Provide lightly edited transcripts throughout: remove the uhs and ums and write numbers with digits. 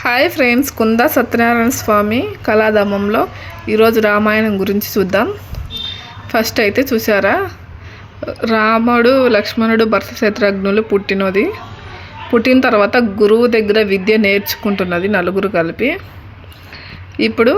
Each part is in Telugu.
హాయ్ ఫ్రెండ్స్, కుందా సత్యనారాయణ స్వామి కళాధామంలో ఈరోజు రామాయణం గురించి చూద్దాం. ఫస్ట్ అయితే చూసారా, రాముడు లక్ష్మణుడు భరత శత్రుఘ్నులు పుట్టిన తర్వాత గురువు దగ్గర విద్య నేర్చుకుంటున్నది నలుగురు కలిపి. ఇప్పుడు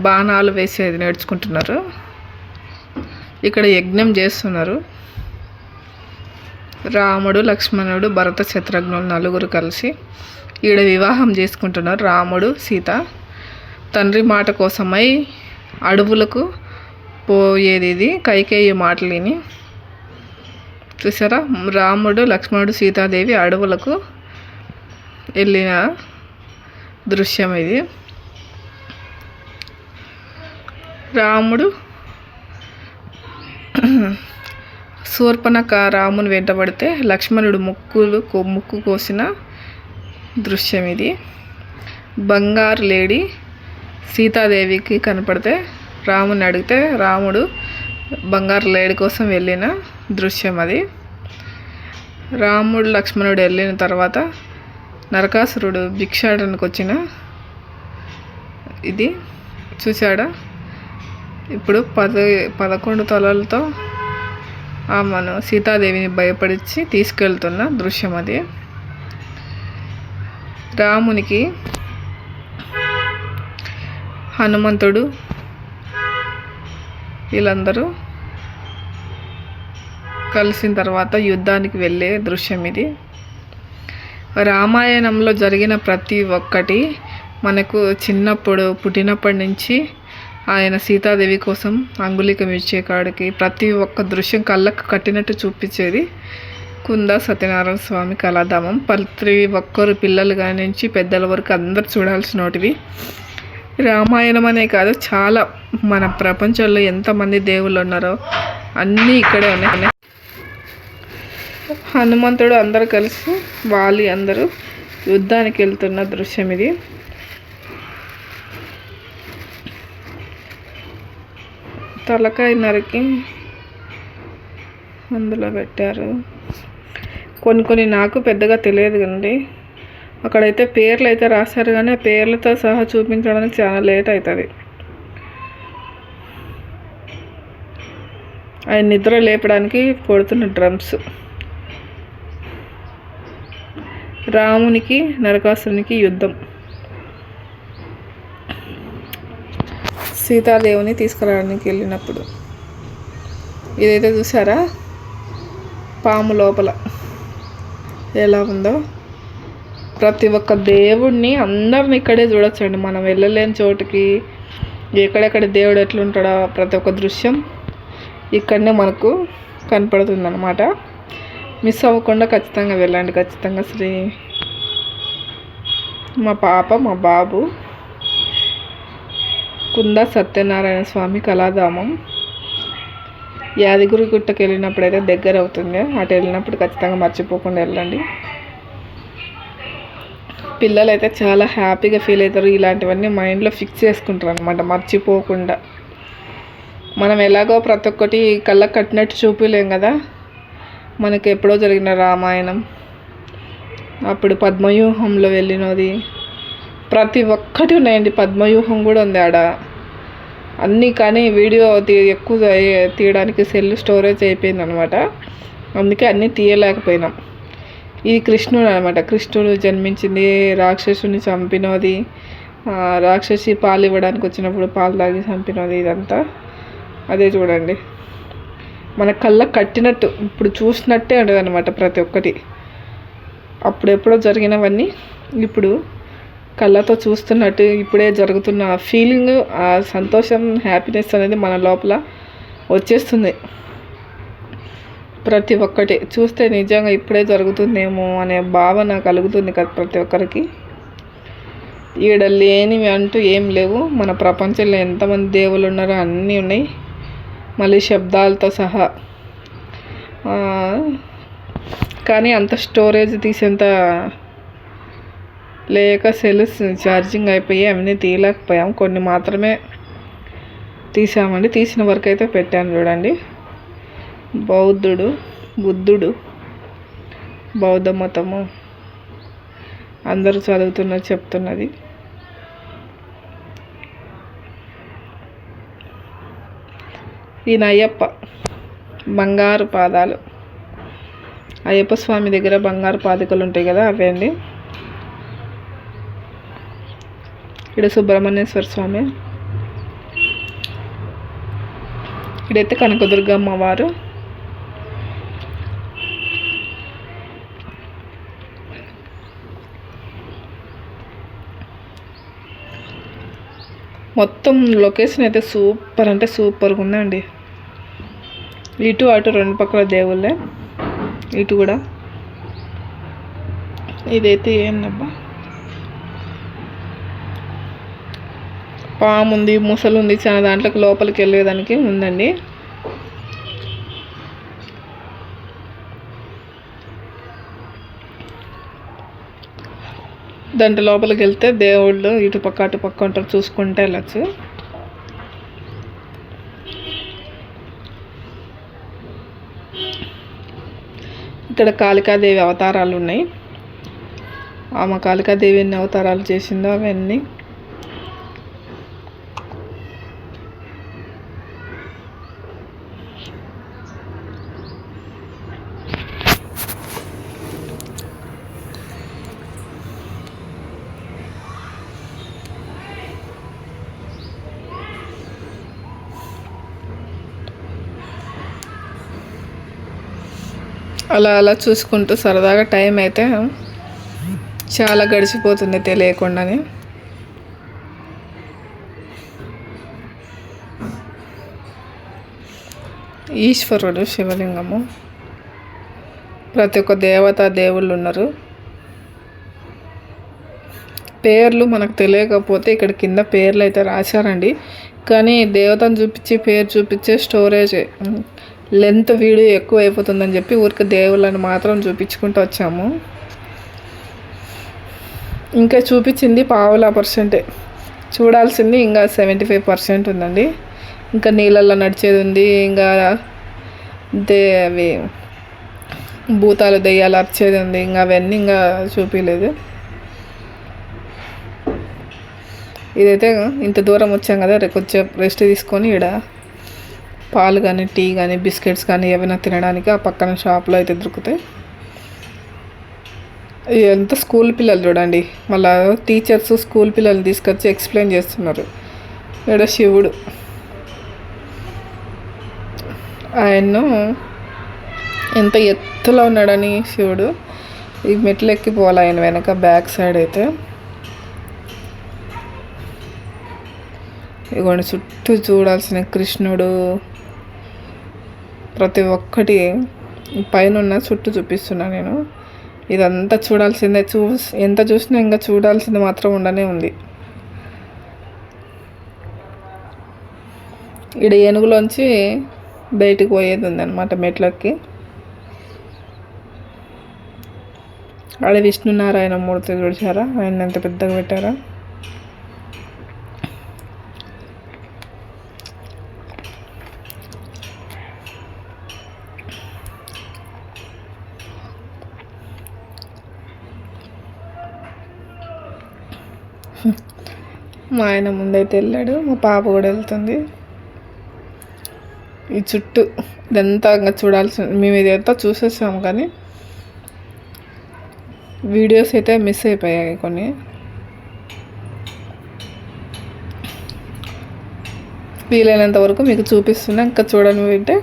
బాణాలు వేసేది నేర్చుకుంటున్నారు. ఇక్కడ యజ్ఞం చేస్తున్నారు. రాముడు లక్ష్మణుడు భరత శత్రుఘ్నులు నలుగురు కలిసి ఈడ వివాహం చేసుకుంటున్నారు. రాముడు సీత తండ్రి మాట కోసమై అడవులకు పోయేది. ఇది కైకేయి మాటలిని చూసారా, రాముడు లక్ష్మణుడు సీతాదేవి అడవులకు వెళ్ళిన దృశ్యం ఇది. రాముడు శూర్పణఖ రాముని వెంటబడితే లక్ష్మణుడు ముక్కు కోసిన దృశ్యం ఇది. బంగారు లేడీ సీతాదేవికి కనపడితే రాముని అడిగితే రాముడు బంగారు లేడీ కోసం వెళ్ళిన దృశ్యం అది. రాముడు లక్ష్మణుడు వెళ్ళిన తర్వాత నరకాసురుడు భిక్షాటనకు వచ్చిన ఇది చూశాడా. ఇప్పుడు 11 తలలతో ఆమెను సీతాదేవిని భయపడించి తీసుకెళ్తున్న దృశ్యం అది. రామునికి హనుమంతుడు వీళ్ళందరూ కలిసిన తర్వాత యుద్ధానికి వెళ్ళే దృశ్యం ఇది. రామాయణంలో జరిగిన ప్రతి ఒక్కటి మనకు పుట్టినప్పటి నుంచి ఆయన సీతాదేవి కోసం అంగుళికం ఇచ్చే కాడికి ప్రతి ఒక్క దృశ్యం కళ్ళకు కట్టినట్టు చూపించేది కుందా సత్యనారాయణ స్వామి కళాధామం. ప్రతి ఒక్కరు పిల్లలు కానించి పెద్దల వరకు అందరు చూడాల్సినవి. రామాయణం అనే కాదు, చాలా మన ప్రపంచంలో ఎంతమంది దేవుళ్ళు ఉన్నారో అన్నీ ఇక్కడే ఉన్నాయి. హనుమంతుడు అందరు కలిసి అందరూ యుద్ధానికి వెళ్తున్న దృశ్యం ఇది. తలకాయ నరికి అందులో పెట్టారు. కొన్ని నాకు పెద్దగా తెలియదు కండి. అక్కడైతే పేర్లు అయితే రాశారు, కానీ ఆ పేర్లతో సహా చూపించడానికి చాలా లేట్ అవుతుంది. ఆయన నిద్ర లేపడానికి కొడుతున్న డ్రమ్స్. రామునికి నరకాసురునికి యుద్ధం. సీతాదేవిని తీసుకురావడానికి వెళ్ళినప్పుడు ఇదైతే చూసారా, పాము లోపల ఎలా ఉందో. ప్రతి ఒక్క దేవుడిని అందరిని ఇక్కడే చూడొచ్చండి. మనం వెళ్ళలేని చోటుకి ఎక్కడెక్కడ దేవుడు ఎట్లుంటాడో ప్రతి ఒక్క దృశ్యం ఇక్కడనే మనకు కనపడుతుంది అన్నమాట. మిస్ అవ్వకుండా ఖచ్చితంగా వెళ్ళండి. ఖచ్చితంగా మా పాప మా బాబు కుందా సత్యనారాయణ స్వామి కళాధామం యాదగిరి గుట్టకు వెళ్ళినప్పుడు అయితే దగ్గర అవుతుంది. అటు వెళ్ళినప్పుడు ఖచ్చితంగా మర్చిపోకుండా వెళ్ళండి. పిల్లలు అయితే చాలా హ్యాపీగా ఫీల్ అవుతారు. ఇలాంటివన్నీ మైండ్లో ఫిక్స్ చేసుకుంటారు అనమాట, మర్చిపోకుండా. మనం ఎలాగో ప్రతి ఒక్కటి కళ్ళకు కట్టినట్టు చూపించలేం కదా. మనకి ఎప్పుడో జరిగిన రామాయణం, అప్పుడు పద్మవ్యూహంలో వెళ్ళినది, ప్రతి ఒక్కటి ఉన్నాయండి. పద్మవ్యూహం కూడా ఉంది ఆడ అన్నీ. కానీ వీడియో ఎక్కువ తీయడానికి సెల్ స్టోరేజ్ అయిపోయింది అనమాట. అందుకే అన్నీ తీయలేకపోయినాం. ఇది కృష్ణుడు అనమాట. కృష్ణుడు జన్మించింది, రాక్షసుని చంపినది, రాక్షసి పాలు ఇవ్వడానికి వచ్చినప్పుడు పాలు తాగి చంపినది. ఇదంతా అదే చూడండి. మన కళ్ళకు కట్టినట్టు ఇప్పుడు చూసినట్టే ఉండదు అనమాట ప్రతి ఒక్కటి. అప్పుడెప్పుడో జరిగినవన్నీ ఇప్పుడు కళ్ళతో చూస్తున్నట్టు ఇప్పుడే జరుగుతున్న ఫీలింగ్, ఆ సంతోషం, హ్యాపీనెస్ అనేది మన లోపల వచ్చేస్తుంది. ప్రతి ఒక్కటి చూస్తే నిజంగా ఇప్పుడే జరుగుతుందేమో అనే భావన కలుగుతుంది కదా ప్రతి ఒక్కరికి. ఈడ లేనివి అంటూ ఏం లేవు. మన ప్రపంచంలో ఎంతమంది దేవుళ్ళు ఉన్నారో అన్నీ ఉన్నాయి, మళ్ళీ శబ్దాలతో సహా. కానీ అంత స్టోరేజ్ తీసేంత లేక సెల్ ఛార్జింగ్ అయిపోయి అవన్నీ తీయలేకపోయాం. కొన్ని మాత్రమే తీసామండి. తీసిన వరకు అయితే పెట్టాను చూడండి. బుద్ధుడు బౌద్ధ మతము అందరూ చదువుతున్నది చెప్తున్నది. ఈయన అయ్యప్ప, బంగారు పాదాలు. అయ్యప్ప స్వామి దగ్గర బంగారు పాదుకలు ఉంటాయి కదా, అవే అండి. ఇక్కడ సుబ్రహ్మణ్యేశ్వర స్వామి, ఇక్కడైతే కనకదుర్గమ్మ వారు. మొత్తం లొకేషన్ అయితే సూపర్ అంటే సూపర్గా ఉందండి. ఇటు అటు రెండు పక్కల దేవుళ్ళే. ఇటు కూడా ఇదైతే ఏందబ్బా, పాము ఉంది, ముసలు ఉంది, చాలా దాంట్లోకి లోపలికి వెళ్ళేదానికి ఉందండి. దాంట్లో లోపలికి వెళ్తే దేవుళ్ళు ఇటుపక్క అటుపక్క ఉంటారు, చూసుకుంటే వెళ్ళచ్చు. ఇక్కడ కాళికాదేవి అవతారాలు ఉన్నాయి. ఆమె కాళికాదేవి ఎన్ని అవతారాలు చేసిందో అవన్నీ. అలా అలా చూసుకుంటూ సరదాగా టైం అయితే చాలా గడిచిపోతుంది తెలియకుండానే. ఈశ్వరుడు శివలింగము, ప్రతి ఒక్క దేవత దేవుళ్ళు ఉన్నారు. పేర్లు మనకు తెలియకపోతే ఇక్కడ కింద పేర్లు అయితే రాశారండి, కానీ దేవతను చూపించి పేరు చూపించే స్టోరేజ్ లెంత్ వీడియో ఎక్కువ అయిపోతుందని చెప్పి ఊరికి దేవుళ్ళని మాత్రం చూపించుకుంటూ వచ్చాము. ఇంకా చూపించింది 50% చూడాల్సింది ఇంకా 75% ఉందండి. ఇంకా నీళ్ళల్లో నడిచేది ఉంది, ఇంకా అవి భూతాలు దెయ్యాలు అరిచేది ఉంది, ఇంకా అవన్నీ ఇంకా చూపించలేదు. ఇదైతే ఇంత దూరం వచ్చాం కదా, కొంచెం రెస్ట్ తీసుకొని ఇక్కడ పాలు కానీ టీ కానీ బిస్కెట్స్ కానీ ఏమైనా తినడానికి ఆ పక్కన షాప్లో అయితే దొరుకుతాయి. ఎంత స్కూల్ పిల్లలు చూడండి, మళ్ళీ టీచర్స్ స్కూల్ పిల్లలు తీసుకొచ్చి ఎక్స్ప్లెయిన్ చేస్తున్నారు. ఇక్కడ శివుడు, ఆయన ఎంత ఎత్తులో ఉన్నాడని శివుడు. ఈ మెట్లు ఎక్కిపోవాలి ఆయన వెనక బ్యాక్ సైడ్ అయితే. ఇదిగోండి చుట్టూ చూడాల్సిన కృష్ణుడు, ప్రతి ఒక్కటి పైన ఉన్న చుట్టూ చూపిస్తున్నా నేను. ఇదంతా చూడాల్సిందే, ఎంత చూసినా ఇంకా చూడాల్సింది మాత్రం ఉండనే ఉంది. ఇక్కడ ఏనుగులోంచి బయటికి పోయేది ఉందన్నమాట మెట్లకి. ఆడ విష్ణునారాయణ మూర్తి చూసారా, ఆయన ఎంత పెద్దగా పెట్టారా. మా ఆయన ముందైతే వెళ్ళాడు, మా పాప కూడా వెళ్తుంది. ఈ చుట్టూ ఇదంతా ఇంకా చూడాల్సి, మేము ఇదంతా చూసేసాము కానీ వీడియోస్ అయితే మిస్ అయిపోయాయి కొన్ని. వీలైనంత వరకు మీకు చూపిస్తున్నా, ఇంకా చూడని వింటే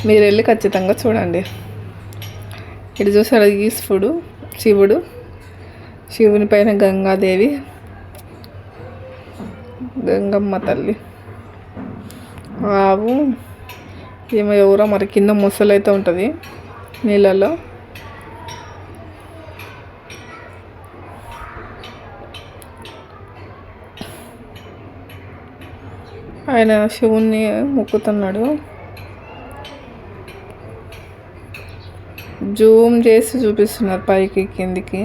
మీరు వెళ్ళి ఖచ్చితంగా చూడండి. ఇది చూసారు, ఈశ్వరుడు శివుడు, శివుని పైన గంగాదేవి, గంగమ్మ తల్లి, ఆవు, ఏమో ఎవరో మరి కింద ముసలు అయితే ఉంటుంది నీళ్ళలో. ఆయన శివుణ్ణి మొక్కుతున్నాడు. జూమ్ చేసి చూపిస్తున్నారు పైకి కిందికి.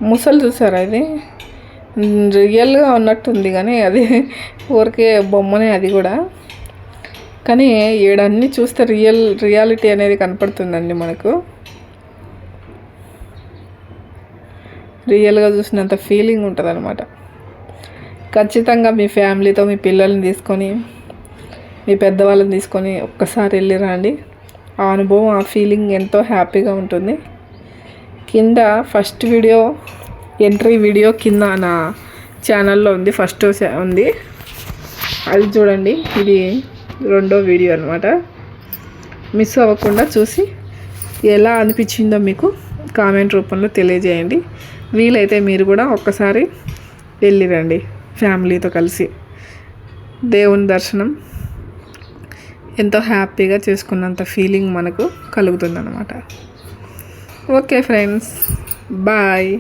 ముసలు చూసారా, ఇది రియల్గా ఉన్నట్టుంది కానీ అది ఊరికే బొమ్మనే. అది కూడా కానీ ఈడన్నీ చూస్తే రియాలిటీ అనేది కనపడుతుందండి మనకు. రియల్గా చూసినంత ఫీలింగ్ ఉంటుంది అనమాట. ఖచ్చితంగా మీ ఫ్యామిలీతో మీ పిల్లల్ని తీసుకొని మీ పెద్దవాళ్ళని తీసుకొని ఒక్కసారి వెళ్ళి రండి. ఆ అనుభవం ఆ ఫీలింగ్ ఎంతో హ్యాపీగా ఉంటుంది. కింద ఫస్ట్ వీడియో ఎంట్రీ వీడియో కింద నా ఛానల్లో ఉంది, ఫస్ట్ ఉంది, అది చూడండి. ఇది రెండో వీడియో అనమాట. మిస్ అవ్వకుండా చూసి ఎలా అనిపించిందో మీకు కామెంట్ రూపంలో తెలియజేయండి. వీలైతే మీరు కూడా ఒక్కసారి వెళ్ళిరండి ఫ్యామిలీతో కలిసి. దేవుని దర్శనం ఎంతో హ్యాపీగా చేసుకున్నంత ఫీలింగ్ మనకు కలుగుతుందన్నమాట. Okay friends, bye.